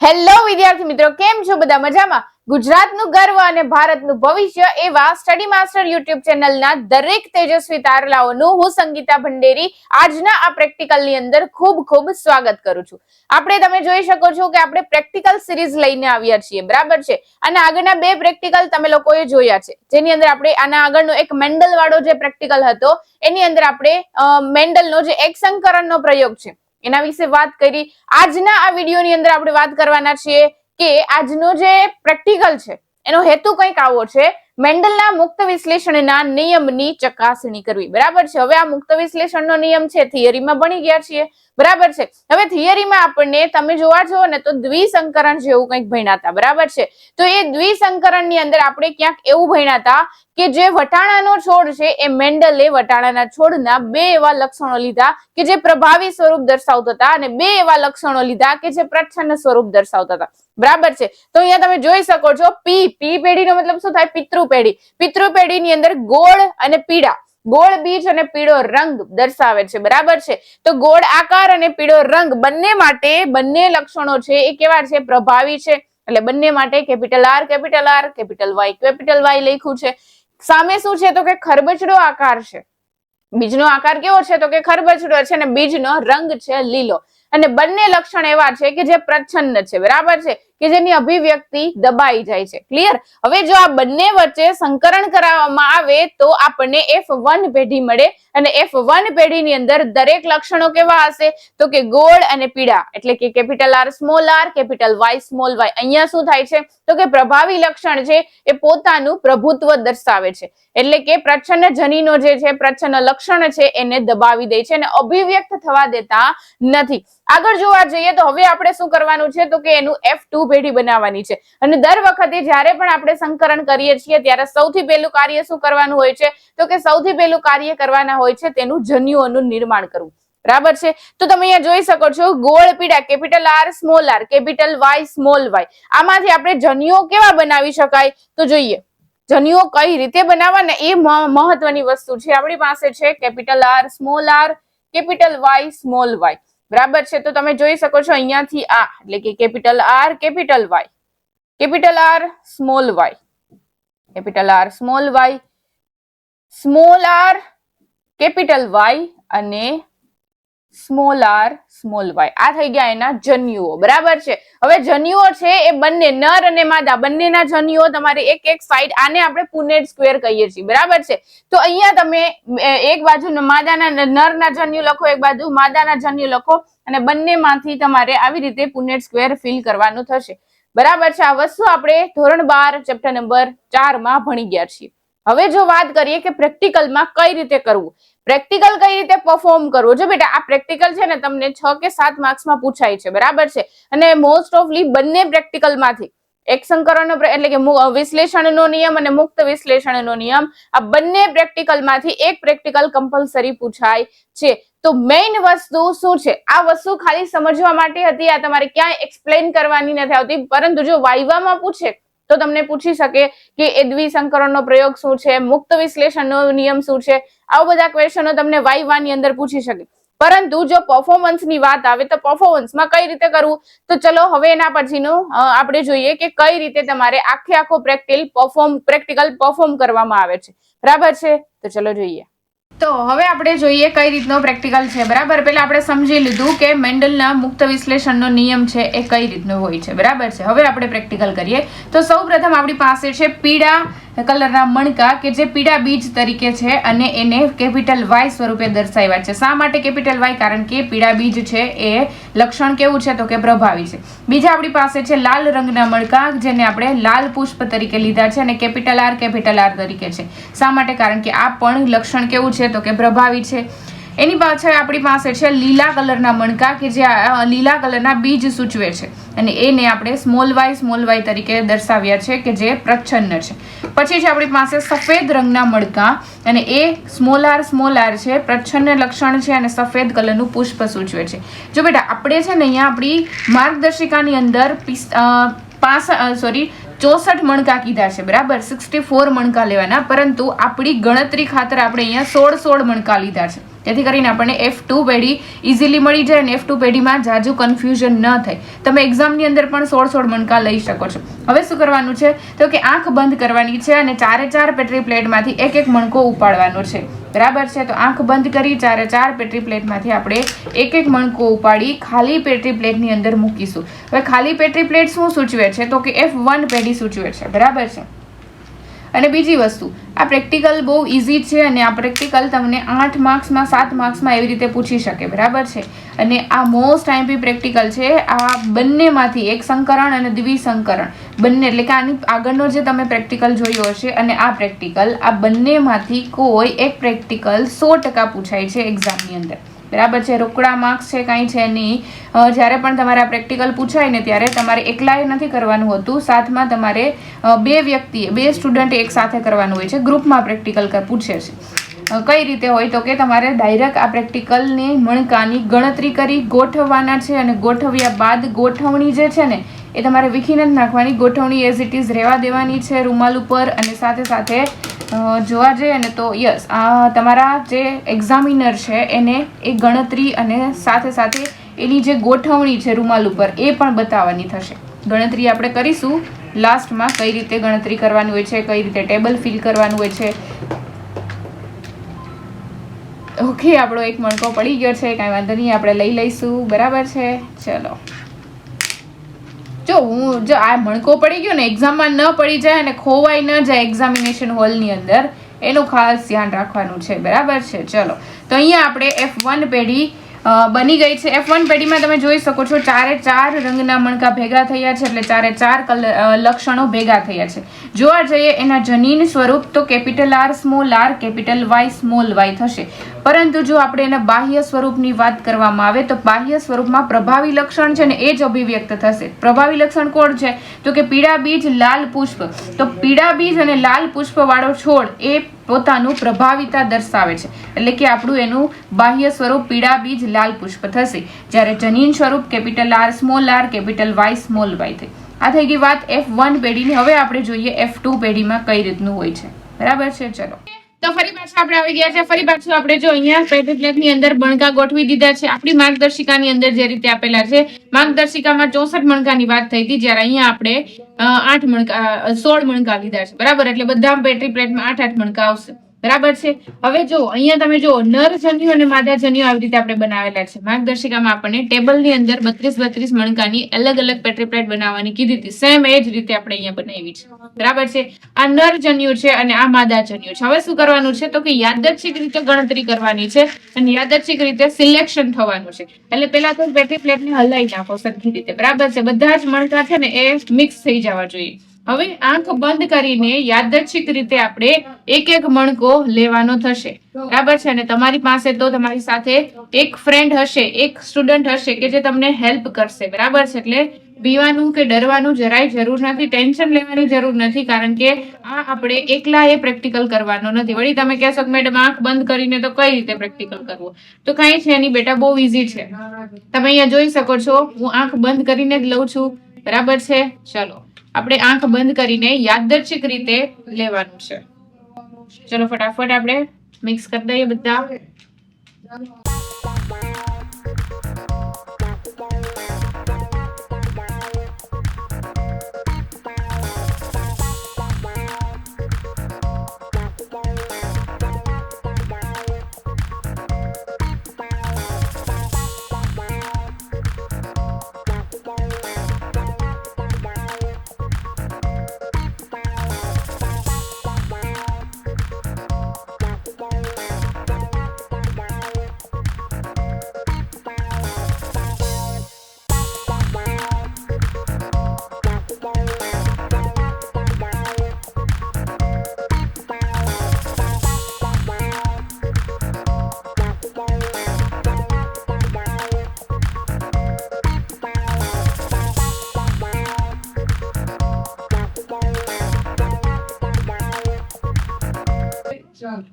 Hello વિદ્યાર્થી મિત્રો, કેમ છો? બધા મજામાં? ગુજરાતનું ગર્વ અને ભારતનું ભવિષ્ય એવા સ્ટડી માસ્ટર યુટ્યુબ ચેનલના દરેક તેજસ્વી તારલાઓનું હું સંગીતા ભંડેરી આજના આ પ્રેક્ટિકલની અંદર ખૂબ ખૂબ સ્વાગત કરું છું. તમે જોઈ શકો છો કે આપણે પ્રેક્ટિકલ સિરીઝ લઈને આવ્યા છીએ, બરાબર છે? અને આગળના બે પ્રેક્ટિકલ તમે લોકોએ જોયા છે, જેની અંદર આપણે આના આગળનો એક મેન્ડલ વાળો જે પ્રેક્ટિકલ હતો એની અંદર આપણે મેન્ડલનો જે એક સંકરણનો પ્રયોગ છે એના વિશે વાત કરી. આજના આ વિડીયોની અંદર આપણે વાત કરવાના છીએ કે આજનો જે પ્રેક્ટિકલ છે એનો હેતુ કંઈક આવો છે, મેન્ડલના મુક્ત વિશ્લેષણના નિયમની ચકાસણી કરવી, બરાબર છે? હવે આ મુક્ત વિશ્લેષણનો નિયમ છે થિયરીમાં ભણી ગયા છીએ, બરાબર છે? હવે થિયરીમાં આપણને તમે જોવા છો ને તો દ્વિસંકરણ જેવું કંઈક ભણ્યા હતા, બરાબર છે? તો એ દ્વિસંકરણની અંદર આપણે ક્યાંક એવું ભણ્યા હતા કે જે વટાણાનો છોડ છે એ મેન્ડલે વટાણાના છોડના બે એવા લક્ષણો લીધા કે જે પ્રભાવી સ્વરૂપ દર્શાવતા હતા અને બે એવા લક્ષણો લીધા કે જે પ્રચ્છન્ન સ્વરૂપ દર્શાવતા હતા, બરાબર છે? તો અહીંયા તમે જોઈ શકો છો પી પેઢીનો મતલબ શું થાય? પિતૃ પેઢી. પિતૃ પેઢીની અંદર ગોળ અને પીળા, ગોળ બીજ અને પીળો રંગ દર્શાવે છે, બરાબર છે? તો ગોળ આકાર અને પીળો રંગ બંને માટે બંને લક્ષણો છે એ કેવા છે? પ્રભાવી છે. એટલે બંને માટે કેપિટલ આર, કેપિટલ વાય લખ્યું છે. સામે શું છે તો કે ખરબચડો આકાર છે. બીજનો આકાર કેવો છે તો કે ખરબચડો છે અને બીજનો રંગ છે લીલો. અને બંને લક્ષણ એવા છે કે જે પ્રચ્છન્ન છે, બરાબર છે? કે જેની અભિવ્યક્તિ દબાઈ જાય છે. ક્લિયર? હવે જો આ બંને વચ્ચે સંકરણ કરાવવામાં આવે તો આપણને F1 પેઢી મળે અને F1 પેઢીની અંદર દરેક લક્ષણો કેવા હશે તો કે ગોળ અને પીળા, એટલે કે capital R, capital Y, small y. અહીંયા શું થાય છે તો કે પ્રભાવી લક્ષણ છે એ પોતાનું પ્રભુત્વ દર્શાવે છે, એટલે કે પ્રચ્છન્ન જનીનો જે છે, પ્રચ્છન્ન લક્ષણ છે એને દબાવી દે છે અને અભિવ્યક્ત થવા દેતા નથી. આગળ જોવા જઈએ તો હવે આપણે શું કરવાનું છે તો કે એનું F2 પેઢી બનાવવાની છે. અને દર વખતે જ્યારે પણ આપણે સંકરણ કરીએ છીએ ત્યારે સૌથી પહેલું કાર્ય શું કરવાનું હોય છે તો કે સૌથી પહેલું કાર્ય કરવાના હોય છે તેનું જન્યુઓનું નિર્માણ કરવું, બરાબર છે? તો તમે અહીંયા જોઈ શકો છો ગોળ પીળા, capital R, capital Y, small y. આમાંથી આપણે જન્યુઓ કેવા બનાવી શકાય તો જોઈએ. જન્યુઓ કઈ રીતે બનાવવા ને એ મહત્વની વસ્તુ છે. આપણી પાસે છે capital R, capital Y, small y, બરાબર છે? તો તમે જોઈ શકો છો અહીંયાથી આ, એટલે કે capital R, capital Y, capital R, small y, capital R, small y, small r, capital Y અને સ્મોલ આર, સ્મોલ વાય. આ થઈ ગયા એના જન્યુઓ, બરાબર છે? હવે જન્યુઓ છે એ બંને નર અને માદા બંનેના જન્યુઓ તમારે એક એક સાઈડ, આને આપણે પુનેટ સ્ક્વેર કહીએ છીએ, બરાબર છે? તો અહીંયા તમે એક બાજુ માદાના નરના જન્યુ લખો, એક બાજુ માદાના જન્યુ લખો અને બંનેમાંથી તમારે આવી રીતે પુનેટ સ્ક્વેર ફિલ કરવાનું થશે, બરાબર છે? આ વસ્તુ આપણે ધોરણ 12 ચેપ્ટર નંબર 4 માં ભણી ગયા છીએ. હવે જો વાત કરીએ કે પ્રેક્ટિકલમાં કઈ રીતે કરવું, પ્રેક્ટિકલ કઈ રીતે પરફોર્મ કરવો. જો બેટા આ પ્રેક્ટિકલ છે ને તમને 6 કે 7 માર્ક્સમાં પૂછાય છે, બરાબર છે? અને મોસ્ટ ઓફલી બંને પ્રેક્ટિકલમાંથી એક સંકરણનો એટલે કે વિશ્લેષણનો નિયમ અને મુક્ત વિશ્લેષણનો નિયમ, આ બંને પ્રેક્ટિકલમાંથી એક પ્રેક્ટિકલ કમ્પલસરી પૂછાય છે. તો મેઇન વસ્તુ શું છે? આ વસ્તુ ખાલી સમજવા માટે હતી, આ તમારે ક્યાંય એક્સપ્લેન કરવાની નથી આવતી. પરંતુ જો વાઇવામાં પૂછે તો તમને પૂછી શકે કે એ દ્વિસંકરણનો પ્રયોગ શું છે, મુક્ત વિશ્લેષણનો નિયમ શું છે, આવા બધા ક્વેશ્ચનો તમને વાઇવાની અંદર પૂછી શકે. પરંતુ જો પરફોર્મન્સની વાત આવે તો પરફોર્મન્સમાં કઈ રીતે કરવું તો ચલો હવે એના પછીનું આપણે જોઈએ કે કઈ રીતે તમારે આખો પ્રેક્ટિકલ પરફોર્મ કરવામાં આવે છે, બરાબર છે? તો ચલો જોઈએ. તો હવે આપણે જોઈએ કઈ રીતનો પ્રેક્ટિકલ છે, બરાબર? પહેલા આપણે સમજી લીધું કે મેન્ડલના મુક્ત વિશ્લેષણનો નિયમ છે એ કઈ રીતનો હોય છે, બરાબર છે? હવે આપણે પ્રેક્ટિકલ કરીએ. તો સૌપ્રથમ આપણી પાસે છે પીળા કલરના મણકા કે જે પીળા બીજ તરીકે છે અને એને કેપિટલ વાય સ્વરૂપે દર્શાવ્યા છે. શા માટે કેપિટલ વાય? કારણ કે પીળા બીજ છે એ લક્ષણ કેવું છે તો કે પ્રભાવી છે. બીજા આપણી પાસે છે લાલ રંગના મણકા, જેને આપણે લાલ પુષ્પ તરીકે લીધા છે અને કેપિટલ આર તરીકે છે. શા માટે? કારણ કે આ પણ લક્ષણ કેવું છે તો કે પ્રભાવી છે. એની પાછળ આપણી પાસે છે લીલા કલરના મણકા કે જે લીલા કલરના બીજ સૂચવે છે અને એને આપણે સ્મોલ વાય તરીકે દર્શાવ્યા છે કે જે પ્રચ્છન્ન છે. પછી છે આપણી પાસે સફેદ રંગના મણકા અને એ સ્મોલ આર છે, પ્રચ્છન્ન લક્ષણ છે અને સફેદ કલરનું પુષ્પ સૂચવે છે. જો બેટા આપણે છે ને અહીંયા આપણી માર્ગદર્શિકાની અંદર 64 મણકા કીધા છે, બરાબર. 64 મણકા લેવાના, પરંતુ આપણી ગણતરી ખાતર આપણે અહીંયા 16 મણકા લીધા છે, જેથી કરીને આપણને F2 પેઢી ઇઝીલી મળી જાય અને F2 પેઢીમાં જાજુ કન્ફ્યુઝન ન થાય. તમે એક્ઝામની અંદર પણ 16 મણકા લઈ શકો છો. હવે શું કરવાનું છે તો કે આંખ બંધ કરવાની છે અને 4 પેટ્રી પ્લેટમાંથી એક મણકો ઉપાડવાનો છે, બરાબર છે. તો આંખ બંધ કરી 4 પેટ્રી પ્લેટમાંથી આપણે એક મણકો ઉપાડી ખાલી પેટ્રી પ્લેટની અંદર મૂકીશું. હવે ખાલી પેટ્રી પ્લેટ શું સૂચવે છે તો કે F1 પેઢી સૂચવે છે, બરાબર છે. અને બીજી વસ્તુ, આ પ્રેક્ટિકલ બહુ ઇઝી છે અને આ પ્રેક્ટિકલ તમને 8 માર્ક્સમાં 7 માર્ક્સમાં એવી રીતે પૂછી શકે, બરાબર છે. અને આ મોસ્ટ આઈએમપી પ્રેક્ટિકલ છે. આ બંનેમાંથી એક સંકરણ અને દ્વિસંકરણ બંને, એટલે કે આની આગળનો જે તમે પ્રેક્ટિકલ જોયો હશે અને આ પ્રેક્ટિકલ, આ બંનેમાંથી કોઈ એક પ્રેક્ટિકલ 100% પૂછાય છે એક્ઝામની અંદર, બરાબર છે. રોકડા માર્ક્સ છે, કાંઈ છે નહીં. જ્યારે પણ તમારે આ પ્રેક્ટિકલ પૂછાય ને ત્યારે તમારે એકલાએ નથી કરવાનું હોતું, સાથમાં તમારે બે સ્ટુડન્ટ એક સાથે કરવાનું હોય છે. ગ્રુપમાં પ્રેક્ટિકલ પૂછે છે. કઈ રીતે હોય તો કે તમારે ડાયરેક્ટ આ પ્રેક્ટિકલની મણકાની ગણતરી કરી ગોઠવવાના છે અને ગોઠવ્યા બાદ ગોઠવણી જે છે ને એ તમારે વિખીને જ નાખવાની. ગોઠવણી એઝ ઇટ ઇઝ રહેવા દેવાની છે રૂમાલ ઉપર. અને સાથે સાથે જોવા જઈએ ને તો યસ, તમારા જે એક્ઝામિનર છે એને એ ગણતરી અને સાથે સાથે એની જે ગોઠવણી છે રૂમાલ ઉપર એ પણ બતાવવાની થશે. ગણતરી આપણે કરીશું લાસ્ટમાં, કઈ રીતે ગણતરી કરવાની હોય છે, કઈ રીતે ટેબલ ફિલ કરવાનું હોય છે. ઓકે, આપણો એક મણકો પડી ગયો છે, કાંઈ વાંધો નહીં, આપણે લઈ લઈશું, બરાબર છે. ચલો, જો આ મણકો પડી ગયો ને, એક્ઝામમાં ન પડી જાય અને ખોવાઈ ન જાય એક્ઝામિનેશન હોલની અંદર, એનું ખાસ ધ્યાન રાખવાનું છે, બરાબર છે. ચલો, તો અહીંયા આપણે F1 પેઢી બની ગઈ છે. F1 પેઢીમાં તમે જોઈ શકો છો 4 રંગના મણકા ભેગા થયા છે, એટલે 4 લક્ષણો ભેગા થયા છે. જોવા જઈએ એના જનીન સ્વરૂપ તો capital R small r, capital Y small y થશે. પરંતુ જો આપણે એના બાહ્ય સ્વરૂપની વાત કરવામાં આવે તો બાહ્ય સ્વરૂપમાં પ્રભાવી લક્ષણ છે ને એ જ અભિવ્યક્ત થશે. પ્રભાવી લક્ષણ કોણ છે તો કે પીળા બીજ લાલ પુષ્પ. તો પીળા બીજ અને લાલ પુષ્પ વાળો છોડ એ પોતાનું પ્રભાવિતા દર્શાવે છે, એટલે કે આપણું એનું બાહ્ય સ્વરૂપ પીળા બીજ લાલ પુષ્પ થશે. જ્યારે જનીન સ્વરૂપ capital R small r, capital Y small y થઈ. આ થઈ ગઈ વાત F1 પેઢીની. હવે આપણે જોઈએ F2 પેઢીમાં કઈ રીતનું હોય છે, બરાબર છે. ચલો, તો ફરી પાછા આપણે આવી ગયા છે. ફરી પાછું આપણે જો અહીંયા પેટ્રી પ્લેટની અંદર મણકા ગોઠવી દીધા છે. આપણી માર્ગદર્શિકાની અંદર જે રીતે આપેલા છે, માર્ગદર્શિકામાં 64 મણકાની વાત થઈ હતી, જ્યારે અહીંયા આપણે 16 મણકા લીધા છે, બરાબર. એટલે બધા પેટ્રી પ્લેટમાં 8 મણકા આવશે, બરાબર છે. હવે જો અહીંયા તમે જો નર જન્યુ અને માદા જન્યુ આવી રીતે આપણે બનાવેલા છે. માર્ગદર્શિકામાં આપણને ટેબલની અંદર 32 મણકાની અલગ અલગ પેટ્રી પ્લેટ બનાવવાની કીધી હતી. સેમ એ જ રીતે આપણે અહીંયા બનાવી છે, બરાબર છે. આ નર જન્યુ છે અને આ માદા જન્યુ છે. હવે શું કરવાનું છે તો કે યાદચ્છિક રીતે ગણતરી કરવાની છે અને યાદચ્છિક રીતે સિલેક્શન થવાનું છે. એટલે પેલા તો પેટ્રી પ્લેટને હલાવી નાખો સરખી રીતે, બરાબર છે. બધા જ મણકા છે ને એ મિક્સ થઈ જવા જોઈએ. હવે આંખ બંધ કરીને યાદચ્છિક રીતે આપણે એક મણકો લેવાનો થશે, બરાબર છે. અને તમારી પાસે તો તમારી સાથે એક ફ્રેન્ડ હશે, એક સ્ટુડન્ટ હશે કે જે તમને હેલ્પ કરશે, બરાબર છે. એટલે બીવાનું કે ડરવાનું જરાય જરૂર નથી, ટેન્શન લેવાની જરૂર નથી, કારણ કે આ આપણે એકલા એ પ્રેક્ટિકલ કરવાનો નથી. વળી તમે કહેશો કે મેડમ આંખ બંધ કરીને તો કઈ રીતે પ્રેક્ટિકલ કરવું, તો કઈ છે નહીં બેટા, બહુ ઈઝી છે. તમે અહીંયા જોઈ શકો છો, હું આંખ બંધ કરીને જ લઉં છું, બરાબર છે. ચલો, આપણે આંખ બંધ કરીને યાદચ્છિક રીતે લેવાનું છે. ચલો ફટાફટ આપણે મિક્સ કરી દઈએ બધા.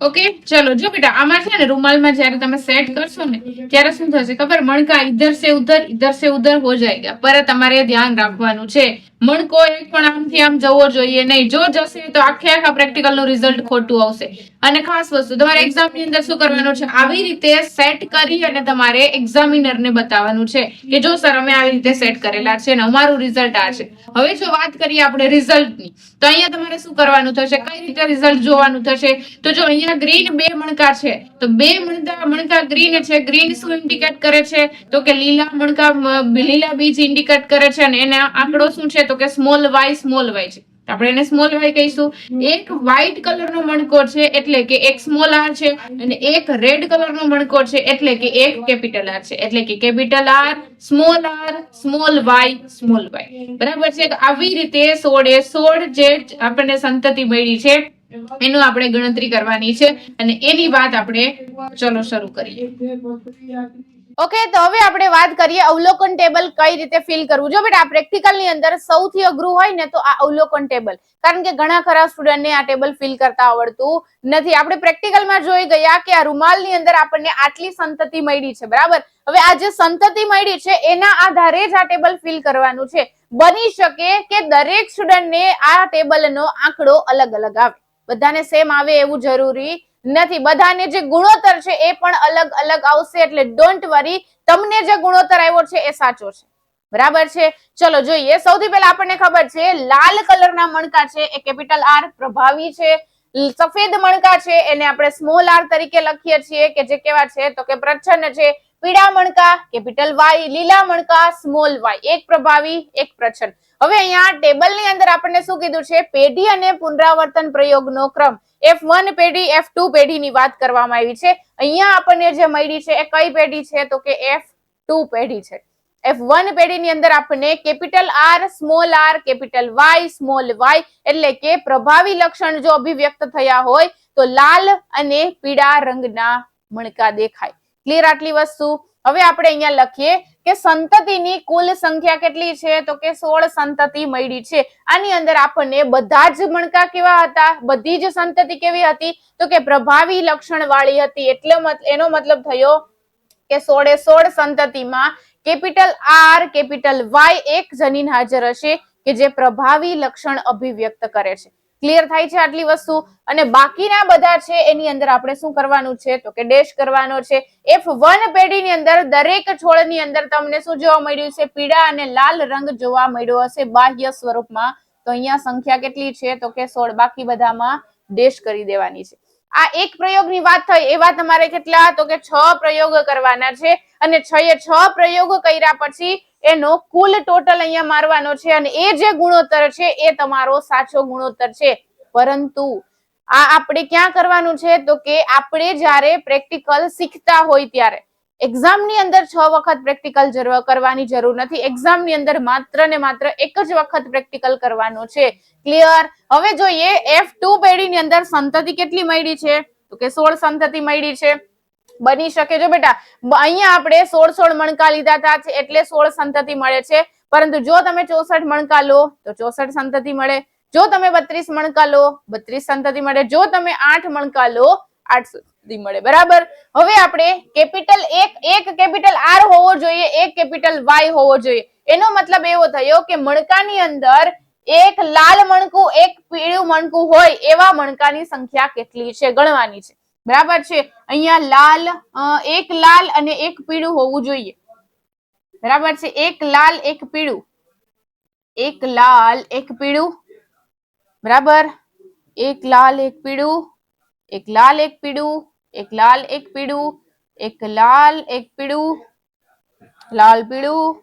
ઓકે, ચલો જો બેટા, આમાં છે ને રૂમાલમાં જયારે તમે સેટ કરશો ને ત્યારે શું થશે ખબર, મણકા ઇધર સે ઉધર હો જાયગા. પર તમારે ધ્યાન રાખવાનું છે મણકો એક પણ આમથી આમ જવો જોઈએ નહીં. જો જશે તો આખા પ્રેક્ટિકલ નું રિઝલ્ટ ખોટું આવશે. અને ખાસ વસ્તુ તમારે એક્ઝામ ની અંદર શું કરવાનું છે, આવી રીતે સેટ કરી અને તમારે એક્ઝામિનર ને બતાવવાનું છે કે જો સર અમે આવી રીતે સેટ કરેલા છે ને અમારું રિઝલ્ટ આ છે. હવે જો વાત કરીએ આપણે રિઝલ્ટ ની, તો અહીંયા તમારે શું કરવાનું થશે, કઈ રીતે રિઝલ્ટ જોવાનું થશે, તો જો અહીંયા ગ્રીન 2 મણકા છે તો 2 મણકા ગ્રીન છે. ગ્રીન શું ઇન્ડિકેટ કરે છે, તો કે લીલા મણકા, લીલા બીજ ઇન્ડિકેટ કરે છે. અને એના આંકડો શું છે, તો કે સ્મોલ વાય છે. આપણે એને સ્મોલ વાય કહીશું. એક વ્હાઈટ કલર નો મણકો છે એટલે કે એક સ્મોલ આર છે, અને એક રેડ કલર નો મણકો છે એટલે કે એક કેપિટલ આર છે. એટલે કે કેપિટલ આર, સ્મોલ વાય. બરાબર છે. આવી રીતે 16 જે આપણને સંતતિ મળી છે એનું આપણે ગણતરી કરવાની છે, અને એની વાત આપણે ચલો શરૂ કરીએ. ઓકે, તો હવે આપણે વાત કરીએ અવલોકન ટેબલ કઈ રીતે ફિલ કરવું. જો બેટા, આ પ્રેક્ટિકલ ની અંદર સૌથી અઘરું હોય ને તો આ અવલોકન ટેબલ, કારણ કે ઘણા ખરા સ્ટુડન્ટને આ ટેબલ ફિલ કરતા આવડતું નથી. આપણે પ્રેક્ટિકલમાં જોઈ ગયા કે આ રૂમાલની અંદર આપણને આટલી સંતતિ મળી છે, બરાબર. હવે આ જે સંતતિ મળી છે એના આધારે જ આ ટેબલ ફિલ કરવાનું છે. બની શકે કે દરેક સ્ટુડન્ટને આ ટેબલનો આંકડો અલગ અલગ આવે, બધાને સેમ આવે એવું જરૂરી નથી. બધાને જે ગુણોત્તર છે એ પણ અલગ અલગ આવશે, એટલે ડોન્ટ વરી, તમને જે ગુણોત્તર આવ્યો છે એ સાચો છે, બરાબર છે. ચલો જોઈએ. સૌથી પહેલા આપણને ખબર છે લાલ કલરના મણકા છે એ કેપિટલ આર પ્રભાવી છે. સફેદ મણકા છે એને આપણે સ્મોલ આર તરીકે લખીએ છીએ કે જે કેવા છે, તો કે પ્રચ્છન્ન છે. પીળા મણકા કેપિટલ વાય, લીલા મણકા સ્મોલ વાય. એક પ્રભાવી, એક પ્રચ્છન્ન. હવે અહીંયા ટેબલની અંદર આપણને શું કીધું છે, પેઢી અને પુનરાવર્તન પ્રયોગનો ક્રમ. F1 પેઢી, F2 પેઢીની વાત કરવામાં આવી છે. અહીંયા આપણને જે મળી છે એ કઈ પેઢી છે, તો કે F2 પેઢી છે. F1 પેઢીની અંદર આપણને capital R, small r, capital Y, small y, એટલે કે પ્રભાવી લક્ષણ જો અભિવ્યક્ત થયા હોય તો લાલ અને પીળા રંગના મણકા દેખાય. ક્લિયર આટલી વસ્તુ? હવે આપણે અહીંયા લખીએ કે સંતતિની કુલ સંખ્યા કેટલી છે, તો કે 16 સંતતિ મળી છે. આની અંદર આપણને બધા જ મણકા કેવા હતા, બધી જ સંતતિ કેવી હતી, તો કે પ્રભાવી લક્ષણ વાળી હતી. એટલે એનો મતલબ થયો કે 16 સંતતિમાં કેપિટલ આર, કેપિટલ વાય એક જનીન હાજર હશે કે જે પ્રભાવી લક્ષણ અભિવ્યક્ત કરે છે. ક્લિયર થાય છે આટલી વસ્તુ? અને બાકીના બધા છે એની અંદર આપણે શું કરવાનું છે, તો કે ડેશ કરવાનો છે. F1 પેઢીની અંદર દરેક છોડની અંદર તમને શું જોવા મળ્યું છે, પીળા અને લાલ રંગ જોવા મળ્યો હશે બાહ્ય સ્વરૂપમાં. તો અહીંયા સંખ્યા કેટલી છે, તો કે 16. બાકી બધામાં ડેશ કરી દેવાની છે. આ એક પ્રયોગની વાત થઈ, એવા તમારે કેટલા, તો કે 6 પ્રયોગ કરવાના છે. અને 6 પ્રયોગ કર્યા પછી એનો કુલ ટોટલ અહીંયા મારવાનો છે, અને એ જે ગુણોત્તર છે એ તમારો સાચો ગુણોત્તર છે. પરંતુ આ આપણે ક્યાં કરવાનું છે, તો કે આપણે જ્યારે પ્રેક્ટિકલ શીખતા હોય ત્યારે. એક્ઝામ ની અંદર 6 વખત પ્રેક્ટિકલ કરવાની જરૂર નથી. એક્ઝામ ની અંદર માત્ર ને માત્ર એક જ વખત પ્રેક્ટિકલ કરવાનું છે. ક્લિયર? હવે જોઈએ F2 પેઢીની અંદર સંતતિ કેટલી મળી છે, તો કે 16 સંતતિ મળી છે. બની શકે, જો બેટા અહીંયા આપણે 16 મણકા લીધા હતા એટલે 16 સંતતિ મળે છે. પરંતુ જો તમે 64 મણકા લો તો 64 સંતતિ મળે. જો તમે 32 મણકા લો 32 સંતતિ મળે. જો તમે 8 મણકા લો 8 સંતતિ મળે. બરાબર. હવે આપણે કેપિટલ એક કેપિટલ આર હોવો જોઈએ, એક કેપિટલ વાય હોવો જોઈએ. એનો મતલબ એવો થયો કે મણકાની અંદર એક લાલ મણકું, એક પીળું મણકું હોય એવા મણકાની સંખ્યા કેટલી છે ગણવાની છે. બરાબર છે. અહીંયા એક લાલ અને એક પીળું હોવું જોઈએ. બરાબર છે. એક લાલ એક પીળું, એક લાલ એક પીળું, બરાબર. એક લાલ એક પીળું, એક લાલ એક પીળું, એક લાલ એક પીળું, એક લાલ એક પીળું, લાલ પીળું,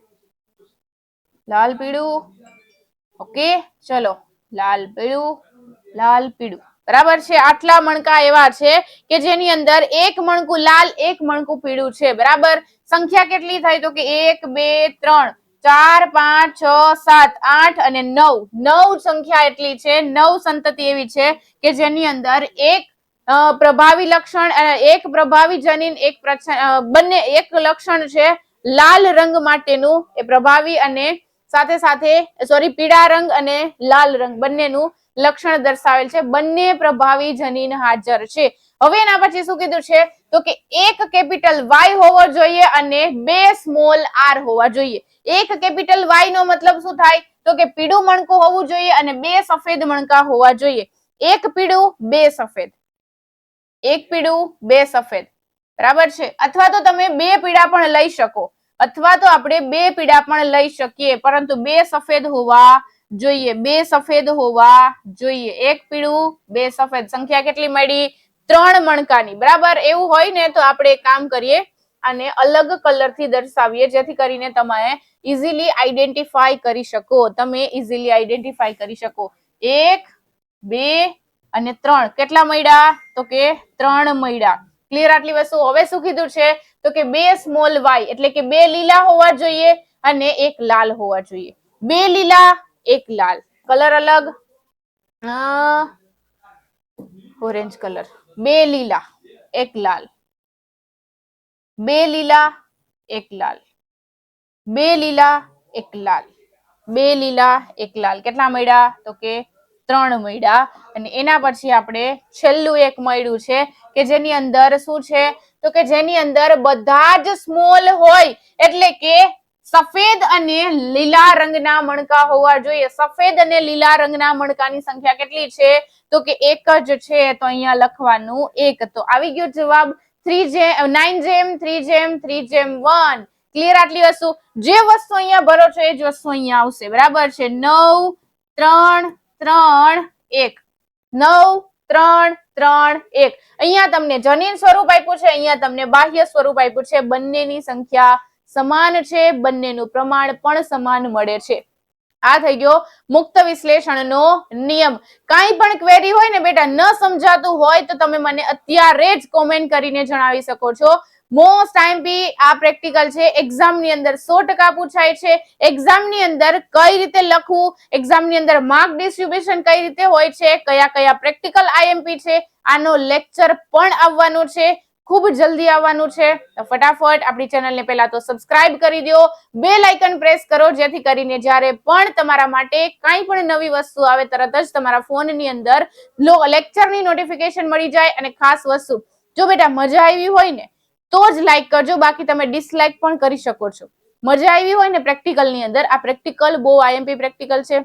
લાલ પીળું. ઓકે, ચલો લાલ પીળું, લાલ પીળું. બરાબર છે. આટલા મણકા એવા છે કે જેની અંદર એક મણકું લાલ, એક મણકું પીળું છે. બરાબર. સંખ્યા કેટલી થઈ, તો કે 1 2 3 4 5 6 7 8 અને 9. 9 સંખ્યા એટલી છે, 9 સંતતિ એવી છે કે જેની અંદર એક પ્રભાવી લક્ષણ, એક પ્રભાવી જનીન, એક બંને એક લક્ષણ છે લાલ રંગ માટેનું, એ પ્રભાવી, અને સાથે સાથે પીળા રંગ અને લાલ રંગ બંનેનું લક્ષણ દર્શાવેલ છે. બંને પ્રભાવી જનીન હાજર છે. હવે એના પછી શું કીધું છે, તો કે એક કેપિટલ વાય હોવો જોઈએ અને 2 સ્મોલ આર હોવા જોઈએ. એક કેપિટલ વાય નો મતલબ શું થાય, તો કે પીળું મણકું હોવું જોઈએ અને 2 સફેદ મણકા હોવા જોઈએ. એક પીળું 2 સફેદ, એક પીળું 2 સફેદ, બરાબર છે. અથવા તો તમે 2 પીળા પણ લઈ શકો, અથવા તો આપણે 2 પીળા પણ લઈ શકીએ, પરંતુ 2 સફેદ હોવા જોઈએ, 2 સફેદ હોવા જોઈએ. એક પીળું 2 સફેદ, સંખ્યા કેટલી મળી? 3 મણકાની, બરાબર. એવું હોય ને તો આપણે કામ કરીએ, આને અલગ કલર થી દર્શાવીએ, જેથી કરીને તમે ઇઝીલી આઈડેન્ટિફાઈ કરી શકો. તમે ઇઝીલી આઈડેન્ટિફાઈ કરી શકો. 1, 2 અને 3 કેટલા મળ્યા? તો કે 3 મળ્યા. ક્લિયર આટલી વસ્તુ? હવે શું કીધું છે? તો કે 2 સ્મોલ વાય, એટલે કે 2 લીલા હોવા જોઈએ અને 1 લાલ હોવા જોઈએ. 2 લીલા, 1 લાલ. કલર અલગ, ઓરેન્જ કલર. 2 લીલા, 1 લાલ, 2 લીલા, 1 લાલ, 2 લીલા, 1 લાલ, 2 લીલા, 1 લાલ. કેટલા મળ્યા? તો કે 3 મળ્યા. અને એના પછી આપણે છેલ્લું એક મળ્યું છે કે જેની અંદર શું છે? તો કે જેની અંદર બધા જ સ્મોલ હોય, એટલે કે સફેદ અને લીલા રંગના મણકા હોવા જોઈએ. સફેદ અને લીલા રંગના મણકાની સંખ્યા કેટલી છે? તો કે 1 જ છે. તો અહીંયા લખવાનું 1. તો આવી ગયો જવાબ 9:3:3:1. ક્લિયર આટલી વસ્તુ? જે વસ્તુ અહીંયા ભરો છો એ જ વસ્તુ અહીંયા આવશે, બરાબર છે. 9, 3, 3, 1, 9, 3, 3, 1. અહીંયા તમને જનીન સ્વરૂપ આપ્યું છે, અહીંયા તમને બાહ્ય સ્વરૂપ આપ્યું છે. બંનેની સંખ્યા સમાન છે, બંનેનું પ્રમાણ પણ સમાન મળે છે. આ થઈ ગયો મુક્ત વિશ્લેષણનો નિયમ. કાંઈ પણ ક્વેરી હોય ને બેટા, ન સમજાતું હોય તો તમે મને અત્યારે જ કોમેન્ટ કરીને જણાવી શકો છો. મોસ્ટ આઈએમપી આ પ્રેક્ટિકલ છે, એક્ઝામ ની અંદર 100% પૂછાય છે. એક્ઝામ ની અંદર કઈ રીતે લખવું, એક્ઝામ ની અંદર માર્ક ડિસ્ટ્રીબ્યુશન કઈ રીતે હોય છે, કયા કયા પ્રેક્ટિકલ આઈએમપી છે, આનો લેક્ચર પણ આવવાનો છે, ખૂબ જલ્દી આવવાનું છે. તો ફટાફટ આપણી ચેનલને પહેલા તો સબસ્ક્રાઇબ કરી દો, બેલ આઇકન પ્રેસ કરો, જેથી કરીને જ્યારે પણ તમારા માટે કંઈ પણ નવી વસ્તુ આવે તરત જ તમારા ફોનની અંદર લેક્ચરની નોટિફિકેશન મળી જાય. અને ખાસ વસ્તુ, જો બેટા મજા આવી હોય ને તો જ લાઈક કરજો, બાકી તમે ડિસલાઈક પણ કરી શકો છો. મજા આવી હોય ને પ્રેક્ટિકલ ની અંદર, આ પ્રેક્ટિકલ બહુ આઈએમપી પ્રેક્ટિકલ છે,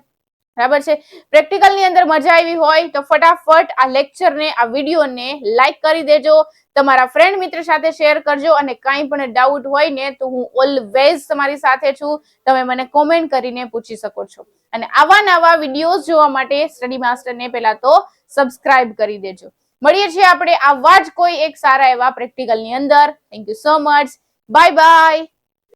બરાબર છે. પ્રેક્ટિકલ ની અંદર મજા આવી હોય તો ફટાફટ આ લેક્ચરને, આ વિડીયોને લાઈક કરી દેજો, તમારા ફ્રેન્ડ મિત્ર સાથે શેર કરજો. અને કાંઈ પણ ડાઉટ હોય ને તો હું ઓલવેઝ તમારી સાથે છું, તમે મને કોમેન્ટ કરીને પૂછી શકો છો. અને આવા નવા વિડીયોઝ જોવા માટે સ્ટડી માસ્ટરને પહેલા તો સબસ્ક્રાઇબ કરી દેજો. મળીએ છીએ આપણે આવા જ કોઈ એક સારા એવા પ્રેક્ટિકલ ની અંદર. Thank you so much. Bye bye.